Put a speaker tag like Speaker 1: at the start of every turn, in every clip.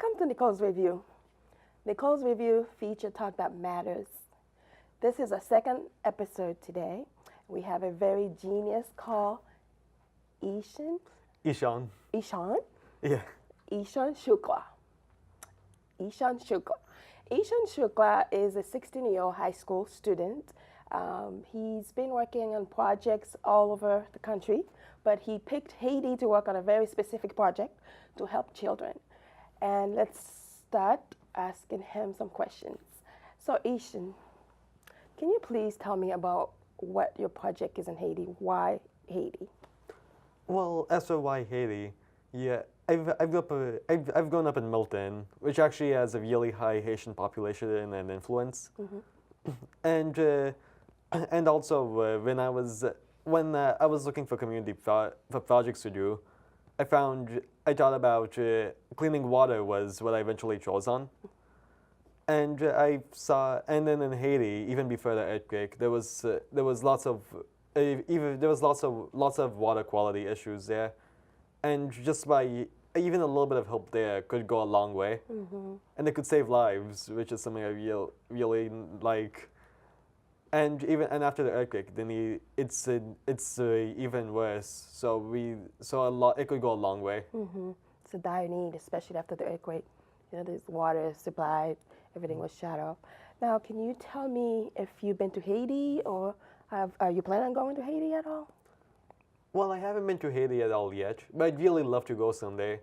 Speaker 1: Welcome to Nicole's Review. Nicole's Review feature Talk That Matters. This is a second episode today. We have a very genius called Ishan.
Speaker 2: Ishan.
Speaker 1: Ishan?
Speaker 2: Yeah.
Speaker 1: Ishan Shukla. Ishan Shukla. Ishan Shukla is a 16-year-old high school student. He's been working on projects all over the country, but he picked Haiti to work on a very specific project to help children. And let's start asking him some questions. So Ishan, can you please tell me about what your project is in Haiti? Why Haiti?
Speaker 2: Well, as for why Haiti, yeah, I've grown up in Milton, which actually has a really high Haitian population and influence. And also when I was looking for for projects to do, I thought about cleaning water was what I eventually chose on. And and then in Haiti, even before the earthquake, there was lots of water quality issues there, and just by even a little bit of help there could go a long way, and it could save lives, which is something I really like. And after the earthquake, then it's even worse. So it could go a long way.
Speaker 1: It's a dire need, especially after the earthquake. You know, there's water supply, everything was shut off. Now, can you tell me if you've been to Haiti, or are you planning on going to Haiti at all?
Speaker 2: Well, I haven't been to Haiti at all yet, but I'd really love to go someday.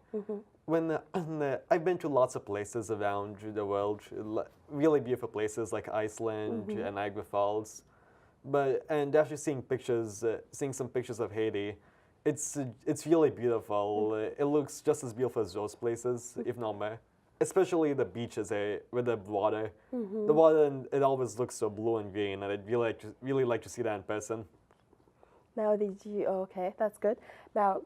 Speaker 2: I've been to lots of places around the world, really beautiful places like Iceland and Niagara Falls, and after seeing some pictures of Haiti, it's really beautiful. It looks just as beautiful as those places, if not more. Especially the beaches with the water. The water, it always looks so blue and green, and I'd really like to see that in person.
Speaker 1: Now, okay, that's good. Now,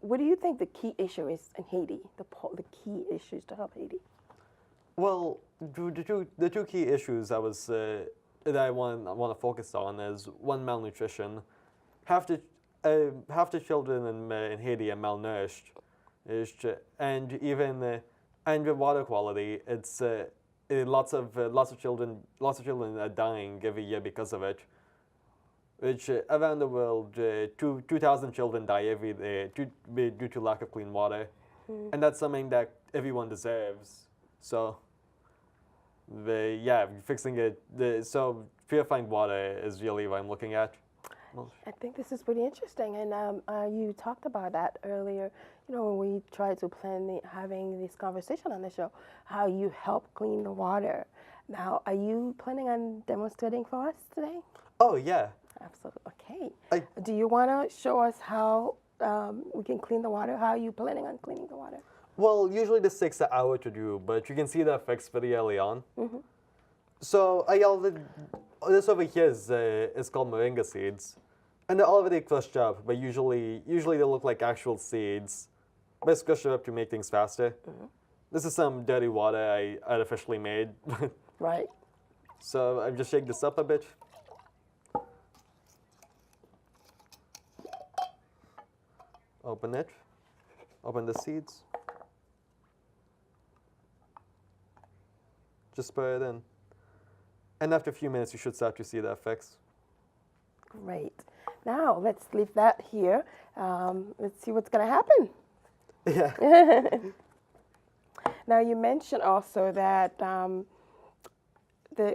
Speaker 1: what do you think the key issue is in Haiti? The key issues to help Haiti?
Speaker 2: Well, the two key issues that I want to focus on is one, malnutrition. Half the children in Haiti are malnourished, and with water quality, it's lots of children are dying every year because of it. Which around the world, 2,000 children die every day due to lack of clean water, and that's something that everyone deserves. So, fixing it. So purifying water is really what I'm looking at.
Speaker 1: I think this is pretty interesting, and you talked about that earlier. You know, when we tried to plan having this conversation on the show, how you help clean the water. Now, are you planning on demonstrating for us today?
Speaker 2: Oh yeah.
Speaker 1: Absolutely. Okay. Do you want to show us how we can clean the water? How are you planning on cleaning the water?
Speaker 2: Well, usually this takes an hour to do, but you can see the effects pretty early on. So this over here is called moringa seeds, and they're already crushed up, but usually they look like actual seeds. But it's crushed up to make things faster. This is some dirty water I artificially made.
Speaker 1: Right.
Speaker 2: So I've just shake this up a bit. Open it. Open the seeds. Just put it in. And after a few minutes, you should start to see the effects.
Speaker 1: Great. Now, let's leave that here. Let's see what's going to happen.
Speaker 2: Yeah.
Speaker 1: Now, you mentioned also that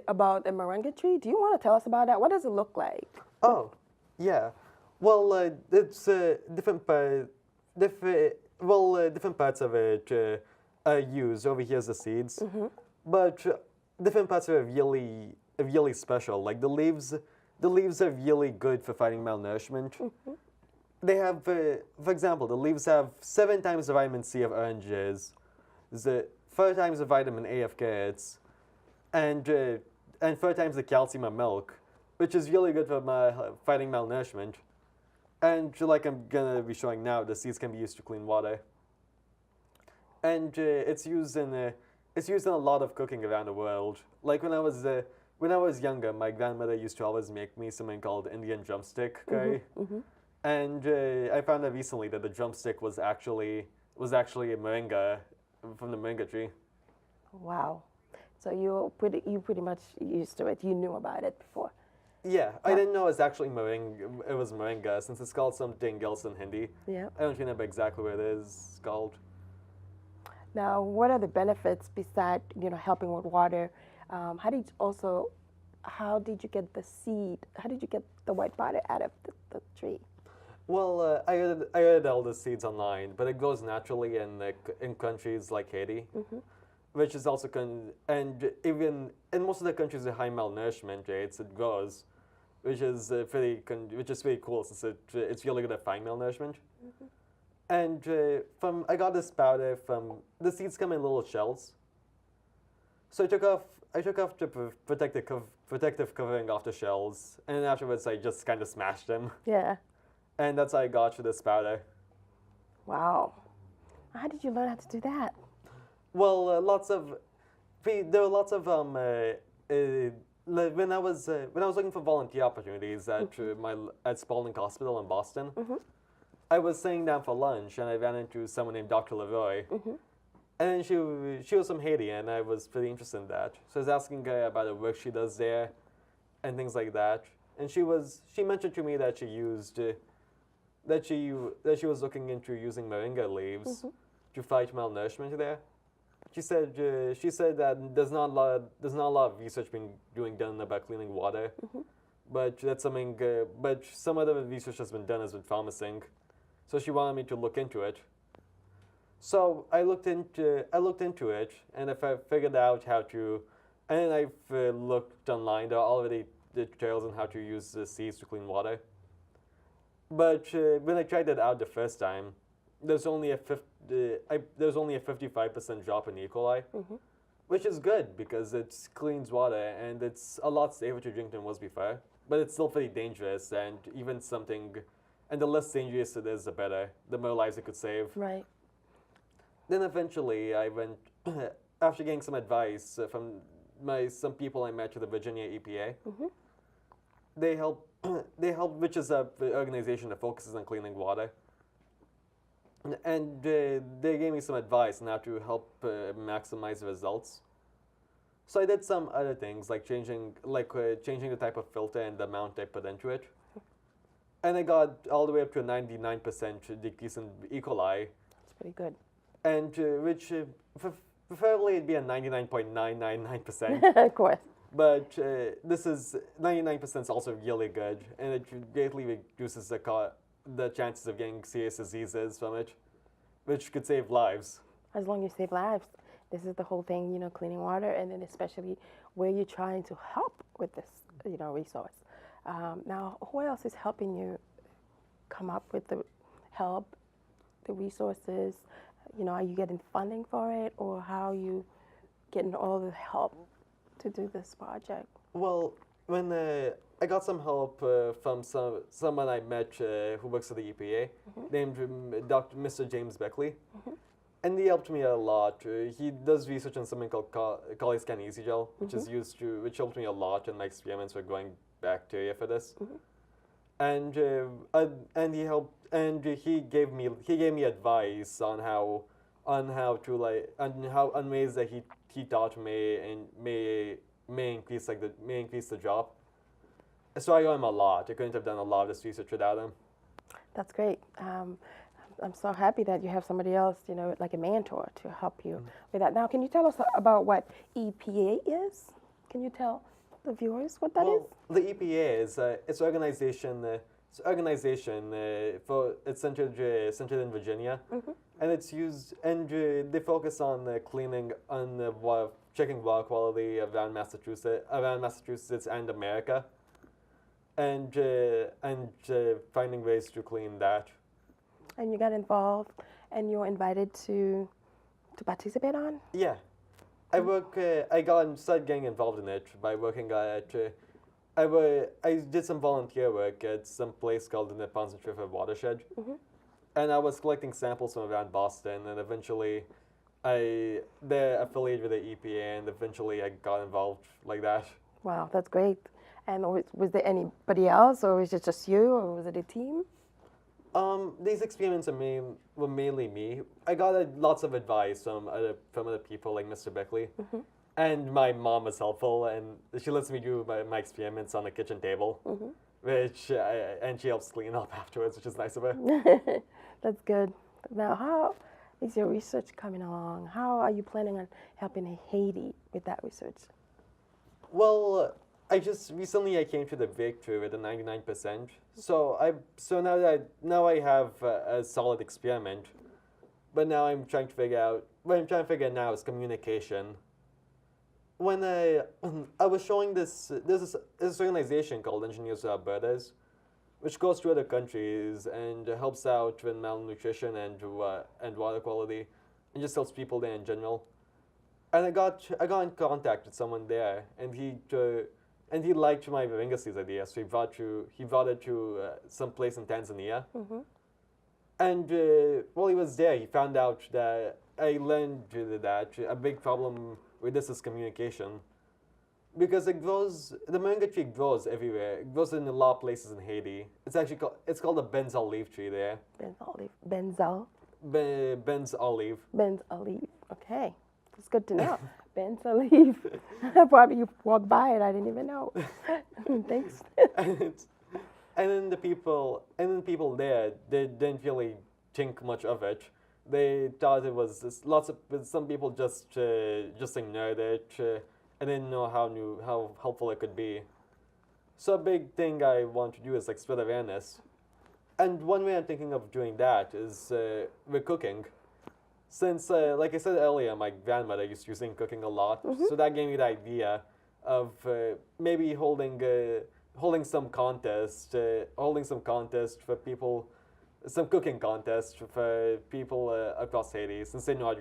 Speaker 1: about the moringa tree. Do you want to tell us about that? What does it look like?
Speaker 2: Oh, yeah. Well, it's different parts of it are used. Over here is the seeds, but different parts of it are really special. Like the leaves are really good for fighting malnourishment. They have, for example, the leaves have 7 times the vitamin C of oranges, 4 times the vitamin A of carrots, and 4 times the calcium of milk, which is really good for fighting malnourishment. And like I'm gonna be showing now, the seeds can be used to clean water. And it's used in a lot of cooking around the world. Like when I was younger, my grandmother used to always make me something called Indian drumstick curry. And I found out recently that the drumstick was actually a moringa from the moringa tree.
Speaker 1: Wow. So you pretty much used to it. You knew about it before.
Speaker 2: Yeah, I didn't know it's actually moringa. It was moringa since it's called something else in Hindi.
Speaker 1: Yeah.
Speaker 2: I don't remember exactly what it is called.
Speaker 1: Now, what are the benefits beside helping with water? How did you get the seed? How did you get the white powder out of the tree?
Speaker 2: Well, I heard all the seeds online, but it grows naturally in countries like Haiti, which is also and even in most of the countries with high malnourishment rates, it grows, which is which is pretty cool since it's really good at fighting malnourishment. And I got this powder from the seeds come in little shells. So I took off the protective covering off the shells, and then afterwards I just kind of smashed them,
Speaker 1: Yeah.
Speaker 2: and that's how I got to this powder.
Speaker 1: Wow. How did you learn how to do that?
Speaker 2: Well, there were lots of when I was looking for volunteer opportunities at Spalding Hospital in Boston. I was sitting down for lunch and I ran into someone named Dr. Leroy. And she was from Haiti and I was pretty interested in that. So I was asking her about the work she does there and things like that. And she mentioned to me that that she was looking into using moringa leaves to fight malnourishment there. She said that there's not a lot of research being done about cleaning water, but that's something. But some other research has been promising, so she wanted me to look into it. So I looked into it, and I figured out how to. And then I've looked online. There are already tutorials on how to use the seeds to clean water. But when I tried it out the first time, there's only a 55% drop in E. coli, which is good because it cleans water and it's a lot safer to drink than it was before. But it's still pretty dangerous, and and the less dangerous it is, the better. The more lives it could save.
Speaker 1: Right.
Speaker 2: Then eventually, I went after getting some advice from some people I met at the Virginia EPA. They help, which is an organization that focuses on cleaning water. And they gave me some advice on how to help maximize the results. So I did some other things like changing the type of filter and the amount I put into it. And I got all the way up to a 99% decrease in E. coli.
Speaker 1: That's pretty good.
Speaker 2: And preferably it'd be a 99.999%.
Speaker 1: Of course.
Speaker 2: But 99% is also really good, and it greatly reduces the chances of getting serious diseases from it, which could save lives.
Speaker 1: As long as you save lives. This is the whole thing, cleaning water, and then especially where you're trying to help with this, resource. Now, who else is helping you come up with the resources? Are you getting funding for it, or how are you getting all the help to do this project?
Speaker 2: Well, when I got some help from someone I met who works at the EPA, named Mr. James Beckley, and he helped me a lot. He does research on something called cholecystine gel, which helped me a lot in my experiments with growing bacteria for this. And he gave me advice on ways that he taught me and may increase the job. So I owe him a lot. I couldn't have done a lot of this research without him.
Speaker 1: That's great. I'm so happy that you have somebody else, like a mentor to help you with that. Now, can you tell us about what EPA is? Can you tell the viewers what that is?
Speaker 2: The EPA is it's an organization. It's centered in Virginia, and it's used they focus on checking water quality around Massachusetts and America, and finding ways to clean that.
Speaker 1: And you got involved, and you were invited to participate on?
Speaker 2: Yeah, I started getting involved in it by working at. I did some volunteer work at some place called the Neponset River Watershed, and I was collecting samples from around Boston, and eventually, they're affiliated with the EPA, and eventually I got involved like that.
Speaker 1: Wow, that's great. And was there anybody else, or was it just you, or was it a team?
Speaker 2: These experiments were mainly me. I got lots of advice from other people like Mr. Beckley, and my mom was helpful, and she lets me do my experiments on the kitchen table, and she helps clean up afterwards, which is nice of her.
Speaker 1: That's good. Now, how is your research coming along? How are you planning on helping Haiti with that research?
Speaker 2: Well, I just recently I came to the victory with a 99%. So now I have a solid experiment, but now I'm trying to figure out what I'm trying to figure out now is communication. When I was showing this organization called Engineers Without Borders, which goes to other countries and helps out with malnutrition and water quality, and just helps people there in general. And I got in contact with someone there, and he liked my Moringa seeds idea, so he brought it to some place in Tanzania. And while he was there, he found out that I learned that a big problem with this is communication, because the moringa tree grows everywhere. It grows in a lot of places in Haiti. It's called a benzal leaf tree there.
Speaker 1: Benzal leaf. Benzal?
Speaker 2: Benz olive.
Speaker 1: Benz olive. Okay. It's good to know. Benzal leaf. Probably you walked by it. I didn't even know. Thanks.
Speaker 2: And then the people there, they didn't really think much of it. They thought it was just some people just ignored it and didn't know how helpful it could be. So a big thing I want to do is like spread awareness. And one way I'm thinking of doing that is with cooking. Since, like I said earlier, my grandmother used to sing cooking a lot, so that gave me the idea of maybe holding some contest for people, some cooking contest for people across Haiti, since they know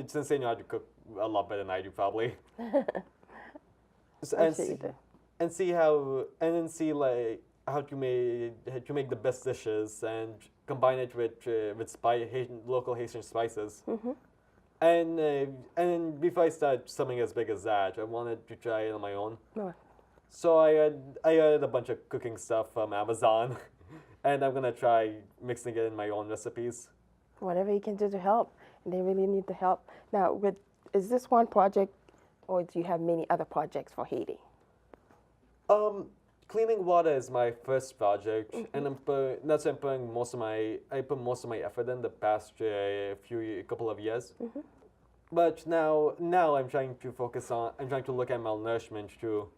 Speaker 2: since they know how to cook a lot better than I do, probably. And see how to make the best dishes and combine it with local Haitian spices. And then before I start something as big as that, I wanted to try it on my own. So I added a bunch of cooking stuff from Amazon, and I'm gonna try mixing it in my own recipes.
Speaker 1: Whatever you can do to help, and they really need the help. Now, is this one project, or do you have many other projects for Haiti?
Speaker 2: Cleaning water is my first project, and that's where I put most of my effort in the past couple of years. But now I'm trying to look at malnourishment too,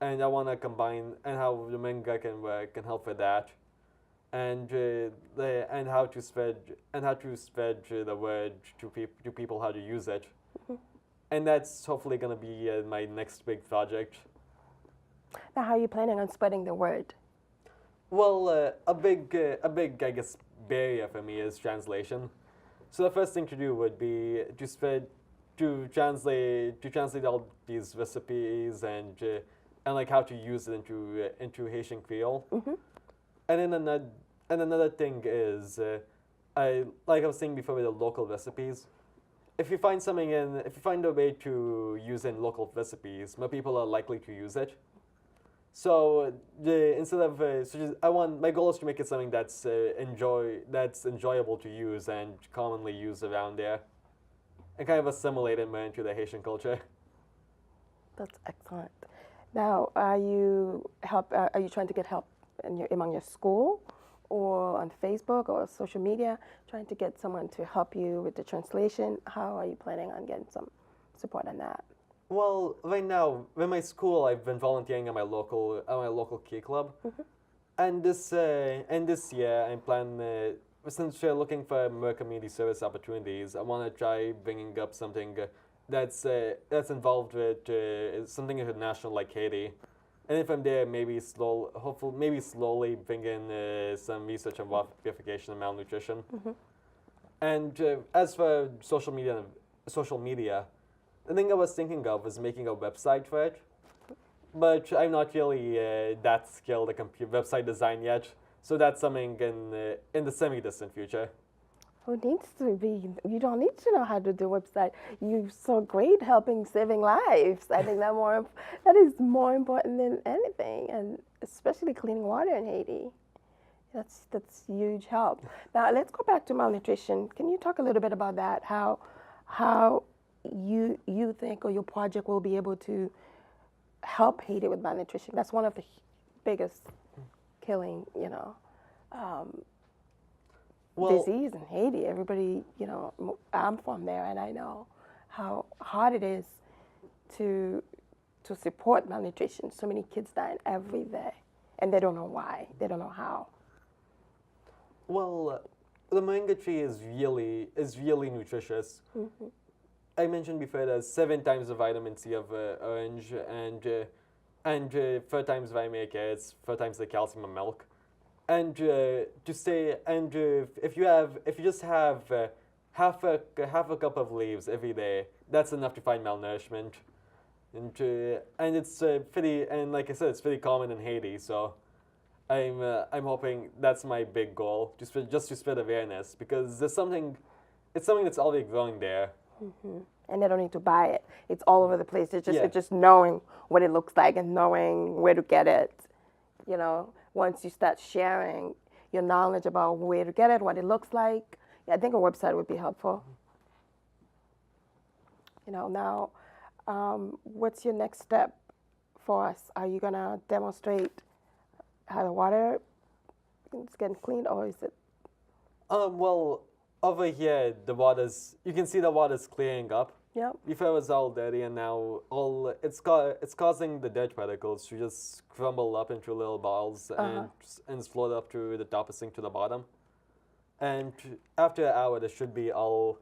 Speaker 2: and I want to combine and how the moringa can help with that, and how to spread the word to people how to use it, and that's hopefully gonna be my next big project.
Speaker 1: Now, how are you planning on spreading the word?
Speaker 2: Well, a big I guess barrier for me is translation. So the first thing to do would be to translate all these recipes and like how to use it into Haitian Creole. And then another thing is like I was saying before with the local recipes. If you find a way to use in local recipes, more people are likely to use it. So my goal is to make it something that's enjoyable to use and commonly used around there, and kind of assimilate it more into the Haitian culture.
Speaker 1: That's excellent. Now, are you trying to get help among your school, or on Facebook or social media, trying to get someone to help you with the translation? How are you planning on getting some support on that?
Speaker 2: Well, right now, with my school, I've been volunteering at my local key club, and this year I'm planning, since we're looking for more community service opportunities, I want to try bringing up something that's involved with something international like Haiti, and if I'm there, maybe slowly bring in some research on water purification and malnutrition. And as for social media. The thing I was thinking of was making a website for it, but I'm not really that skilled at website design yet, so that's something in the semi-distant future.
Speaker 1: Who needs to be? You don't need to know how to do a website. You're so great saving lives. I think that is more important than anything, and especially cleaning water in Haiti. That's huge help. Now let's go back to malnutrition. Can you talk a little bit about that? How you think or your project will be able to help Haiti with malnutrition? That's one of the biggest killing,
Speaker 2: Well,
Speaker 1: disease in Haiti. Everybody, I'm from there, and I know how hard it is to support malnutrition. So many kids dying every day, and they don't know why. They don't know how.
Speaker 2: well, the moringa tree is really nutritious. I mentioned before there's 7 times the vitamin C of orange and 4 times vitamin A carrots, 4 times the calcium of milk. And if you just have half a cup of leaves every day, that's enough to fight malnourishment. And it's pretty, and like I said, it's pretty common in Haiti. So I'm hoping that's my big goal, just to spread awareness, because it's something that's already growing there.
Speaker 1: And they don't need to buy it. It's all over the place.
Speaker 2: Yeah.
Speaker 1: It's just knowing what it looks like and knowing where to get it. Once you start sharing your knowledge about where to get it, what it looks like, yeah, I think a website would be helpful. Now, what's your next step for us? Are you gonna demonstrate how the water is getting cleaned, or is it?
Speaker 2: Well, over here you can see the water's clearing up.
Speaker 1: Yep.
Speaker 2: Before it was all dirty, and now it's causing the dirt particles to just crumble up into little balls and float up to the top and sink to the bottom. And after an hour, they should be all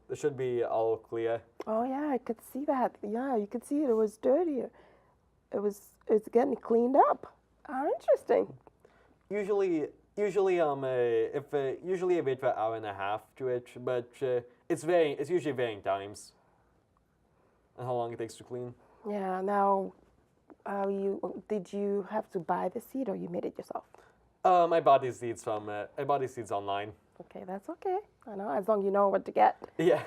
Speaker 2: clear.
Speaker 1: Oh yeah, I could see that. Yeah, you could see it. It was dirty. It's getting cleaned up. Oh, interesting.
Speaker 2: Usually I wait for an hour and a half to it, but it's usually varying times and how long it takes to clean.
Speaker 1: Yeah. Now, did you have to buy the seed or you made it yourself?
Speaker 2: I bought these seeds online.
Speaker 1: Okay, that's okay. I know, as long as you know what to get.
Speaker 2: Yeah.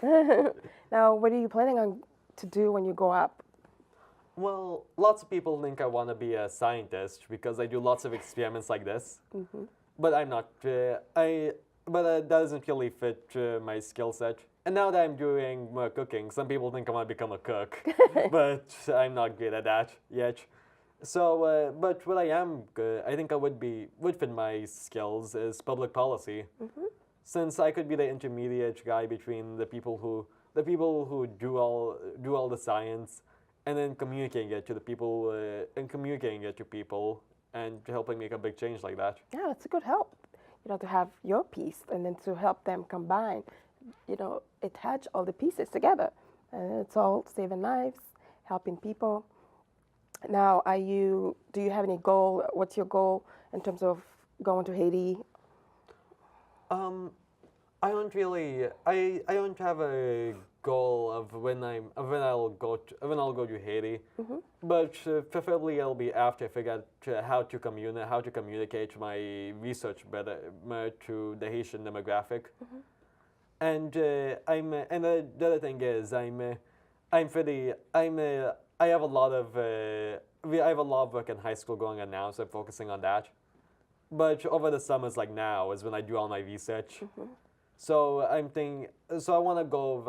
Speaker 1: Now, what are you planning on to do when you grow up?
Speaker 2: Well, lots of people think I want to be a scientist because I do lots of experiments like this. But I'm not. That doesn't really fit my skill set. And now that I'm doing more cooking, some people think I want to become a cook, but I'm not good at that yet. So, but what I am good, I think I would fit my skills is public policy, since I could be the intermediate guy between the people who do all the science, and then communicating it to the people and helping make a big change like that.
Speaker 1: Yeah, that's a good help. To have your piece and then to help them combine, attach all the pieces together. And it's all saving lives, helping people. Now, do you have any goal? What's your goal in terms of going to Haiti?
Speaker 2: I don't have a goal of when I'll go to Haiti, but preferably it'll be after I figure out how to communicate my research better to the Haitian demographic. And the other thing is I have a lot of work in high school going on now, so I'm focusing on that. But over the summers, like now, is when I do all my research. So I want to go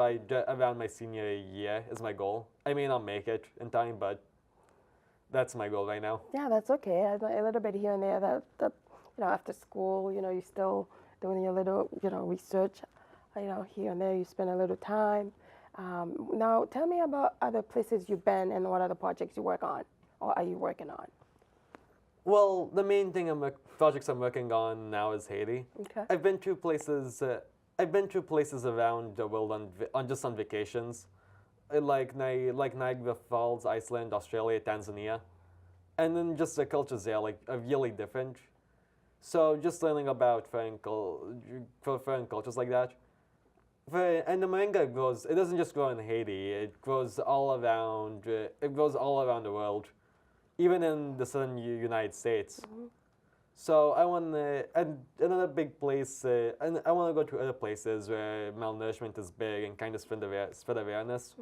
Speaker 2: around my senior year is my goal. I may not make it in time, but that's my goal right now.
Speaker 1: Yeah, that's okay. A little bit here and there. That after school, you're still doing your little research. Here and there, you spend a little time. Now, tell me about other places you've been and what other projects you work on, or are you working on?
Speaker 2: Well, the main projects I'm working on now is Haiti.
Speaker 1: Okay.
Speaker 2: I've been to places around the world on vacations, like Niagara Falls, Iceland, Australia, Tanzania, and then just the cultures there are really different. So just learning about foreign cultures like that. And the moringa grows. It doesn't just grow in Haiti. It grows all around. It grows all around the world, even in the southern United States. So I want another big place, and I want to go to other places where malnourishment is big and kind of spread awareness,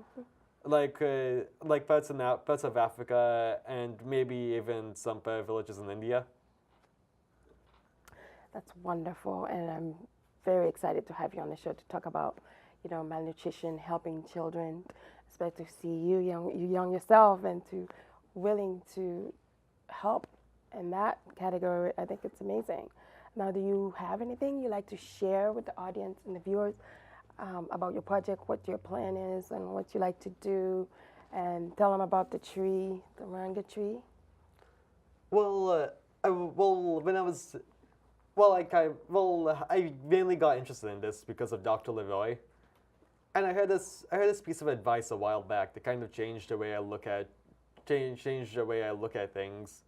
Speaker 2: like parts of Africa and maybe even some villages in India.
Speaker 1: That's wonderful, and I'm very excited to have you on the show to talk about, malnutrition, helping children, especially to see you young yourself, and to willing to help in that category. I think it's amazing. Now, do you have anything you'd like to share with the audience and the viewers about your project, what your plan is, and what you like to do, and tell them about the tree, the moringa tree?
Speaker 2: Well, when I was, I mainly got interested in this because of Dr. Leroy, and I heard this piece of advice a while back that kind of changed the way I look at, changed the way I look at things,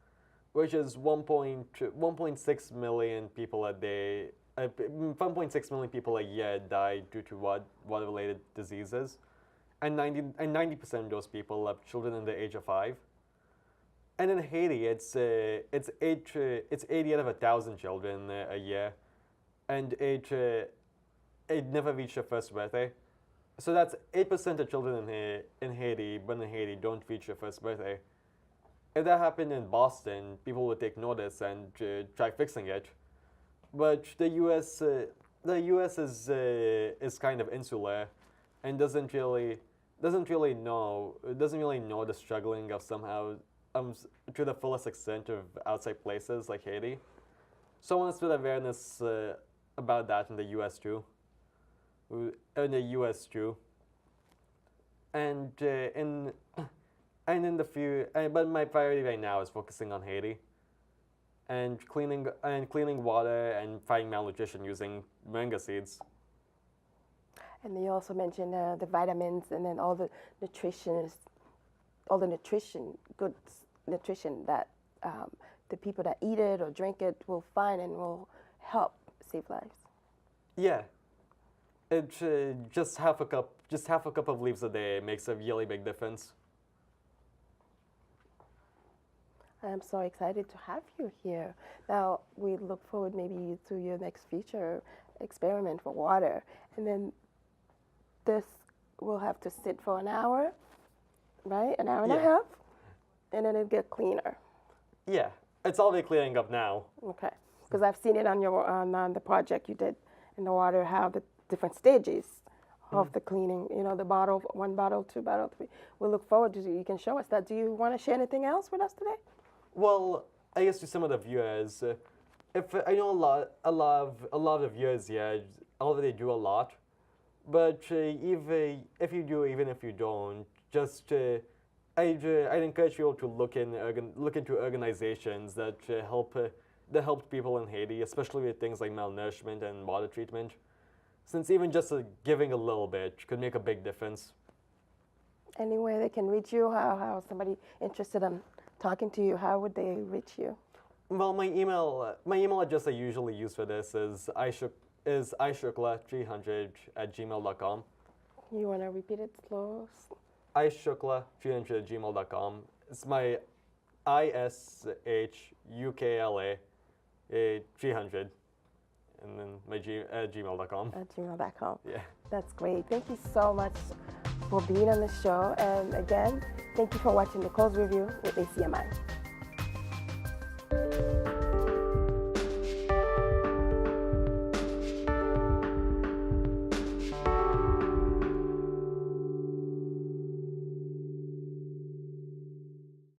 Speaker 2: which is 1.6 million people a day, 1.6 million people a year die due to water-related diseases, and 90% of those people have children under the age of 5. And in Haiti, it's 80 out of 1,000 children a year, and it never reach their first birthday. So that's 8% of children in Haiti, born in Haiti, don't reach their first birthday. If that happened in Boston, people would take notice and try fixing it. But the U.S. Is kind of insular, and doesn't really know the struggling of somehow to the fullest extent of outside places like Haiti. So I want to spread awareness about that in the U.S. too. And but my priority right now is focusing on Haiti and cleaning water and fighting malnutrition using moringa seeds.
Speaker 1: And then you also mentioned the vitamins and then all the good nutrition that the people that eat it or drink it will find and will help save lives.
Speaker 2: Yeah, it just half a cup of leaves a day makes a really big difference.
Speaker 1: I'm so excited to have you here. Now, we look forward maybe to your next future experiment for water. And then this will have to sit for an hour, right? An hour and a half, and then it'll get cleaner.
Speaker 2: Yeah, it's already clearing up now.
Speaker 1: Okay, because I've seen it on on the project you did in the water, how the different stages of the cleaning, the bottle, 1 bottle, 2 bottle, 3. We'll look forward to you can show us that. Do you want to share anything else with us today?
Speaker 2: Well, I guess to some of the viewers, if I know a lot of the viewers here already do a lot, but if you do, even if you don't, just I'd encourage people to look into organizations that help people in Haiti, especially with things like malnourishment and water treatment, since even just giving a little bit could make a big difference.
Speaker 1: Any way they can reach you? How somebody interested in talking to you, how would they reach you?
Speaker 2: Well, my email address I usually use for this is ishukla300@gmail.com.
Speaker 1: You want to repeat it slow?
Speaker 2: ishukla300@gmail.com. It's my ISHUKLA 300, and then my gmail.com.
Speaker 1: At gmail.com.
Speaker 2: Yeah.
Speaker 1: That's great. Thank you so much for being on the show. And again, thank you for watching Nicole's Review with ACMI.